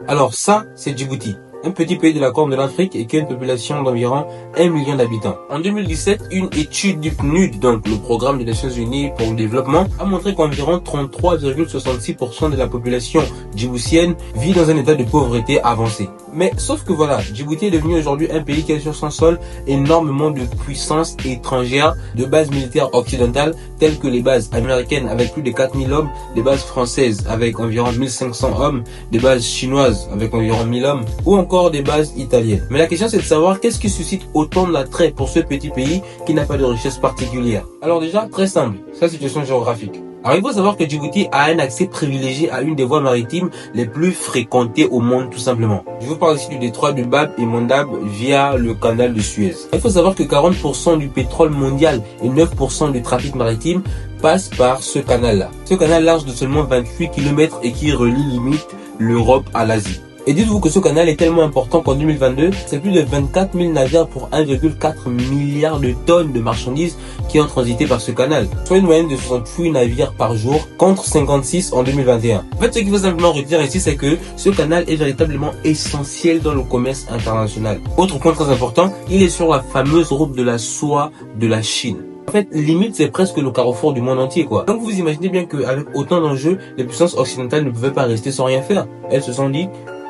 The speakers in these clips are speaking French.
Alors ça, c'est Djibouti, un petit pays de la Corne de l'Afrique et qui a une population d'environ 1 million d'habitants. En 2017, une étude du PNUD, donc le Programme des Nations Unies pour le développement, a montré qu'environ 33,66% de la population djiboutienne vit dans un état de pauvreté avancé. Mais sauf que voilà, Djibouti est devenu aujourd'hui un pays qui a sur son sol énormément de puissances étrangères, de bases militaires occidentales telles que les bases américaines avec plus de 4000 hommes, des bases françaises avec environ 1500 hommes, des bases chinoises avec environ 1000 hommes ou encore des bases italiennes. Mais la question c'est de savoir qu'est-ce qui suscite autant de l'attrait pour ce petit pays qui n'a pas de richesse particulière. Alors déjà, très simple, sa situation géographique. Alors il faut savoir que Djibouti a un accès privilégié à une des voies maritimes les plus fréquentées au monde tout simplement. Je vous parle ici du détroit de Bab et Mandab via le canal de Suez. Il faut savoir que 40% du pétrole mondial et 9% du trafic maritime passe par ce canal-là. Ce canal large de seulement 28 km et qui relie limite l'Europe à l'Asie. Et dites-vous que ce canal est tellement important qu'en 2022, c'est plus de 24 000 navires pour 1,4 milliard de tonnes de marchandises qui ont transité par ce canal, soit une moyenne de 68 navires par jour contre 56 en 2021. En fait, ce qu'il faut simplement retenir ici, c'est que ce canal est véritablement essentiel dans le commerce international. Autre point très important, il est sur la fameuse route de la soie de la Chine. En fait, limite, c'est presque le carrefour du monde entier, quoi. Donc, vous imaginez bien qu'avec autant d'enjeux, les puissances occidentales ne pouvaient pas rester sans rien faire. Elles se sont dit,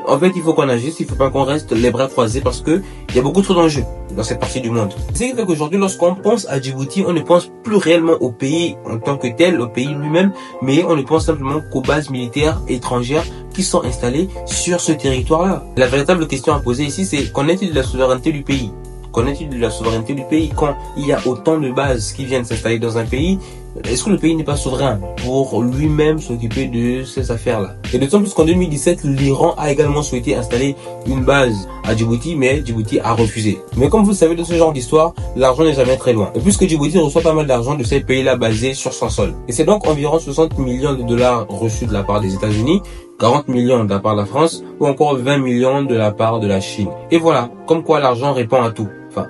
en fait, il faut qu'on agisse, il faut pas qu'on reste les bras croisés parce que il y a beaucoup trop d'enjeux dans cette partie du monde. C'est ce qui fait qu'aujourd'hui, lorsqu'on pense à Djibouti, on ne pense plus réellement au pays en tant que tel, au pays lui-même, mais on ne pense simplement qu'aux bases militaires étrangères qui sont installées sur ce territoire-là. La véritable question à poser ici, c'est qu'en est-il de la souveraineté du pays? Qu'en est-il de la souveraineté du pays quand il y a autant de bases qui viennent s'installer dans un pays? Est-ce que le pays n'est pas souverain pour lui-même s'occuper de ces affaires-là? Et d'autant plus qu'en 2017, l'Iran a également souhaité installer une base à Djibouti, mais Djibouti a refusé. Mais comme vous le savez, dans ce genre d'histoire, l'argent n'est jamais très loin. Et puisque Djibouti reçoit pas mal d'argent de ces pays-là basés sur son sol. Et c'est donc environ 60 millions de dollars reçus de la part des États-Unis, 40 millions de la part de la France, ou encore 20 millions de la part de la Chine. Et voilà, comme quoi l'argent répond à tout. Enfin,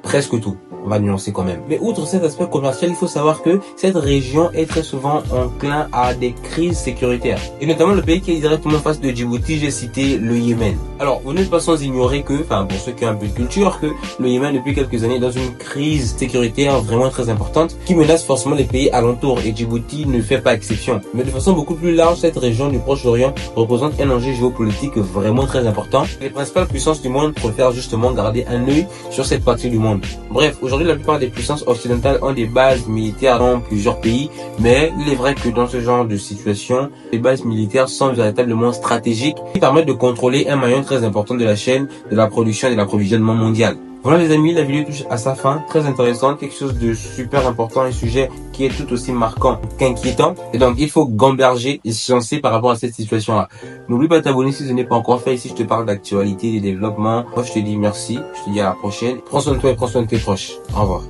presque tout. On va nuancer quand même. Mais outre cet aspect commercial, il faut savoir que cette région est très souvent enclin à des crises sécuritaires. Et notamment le pays qui est directement face de Djibouti, j'ai cité le Yémen. Alors, vous n'êtes pas sans ignorer que, enfin, pour ceux qui ont un peu de culture, que le Yémen depuis quelques années est dans une crise sécuritaire vraiment très importante qui menace forcément les pays alentours et Djibouti ne fait pas exception. Mais de façon beaucoup plus large, cette région du Proche-Orient représente un enjeu géopolitique vraiment très important. Les principales puissances du monde préfèrent justement garder un œil sur cette partie du monde. Bref, aujourd'hui, la plupart des puissances occidentales ont des bases militaires dans plusieurs pays, mais il est vrai que dans ce genre de situation, les bases militaires sont véritablement stratégiques qui permettent de contrôler un maillon très important de la chaîne de la production et de l'approvisionnement mondial. Voilà les amis, la vidéo touche à sa fin, très intéressante, quelque chose de super important, un sujet qui est tout aussi marquant qu'inquiétant. Et donc il faut gamberger et se lancer par rapport à cette situation-là. N'oublie pas de t'abonner si ce n'est pas encore fait. Ici je te parle d'actualité, des développements. Moi je te dis merci, je te dis à la prochaine. Prends soin de toi et prends soin de tes proches. Au revoir.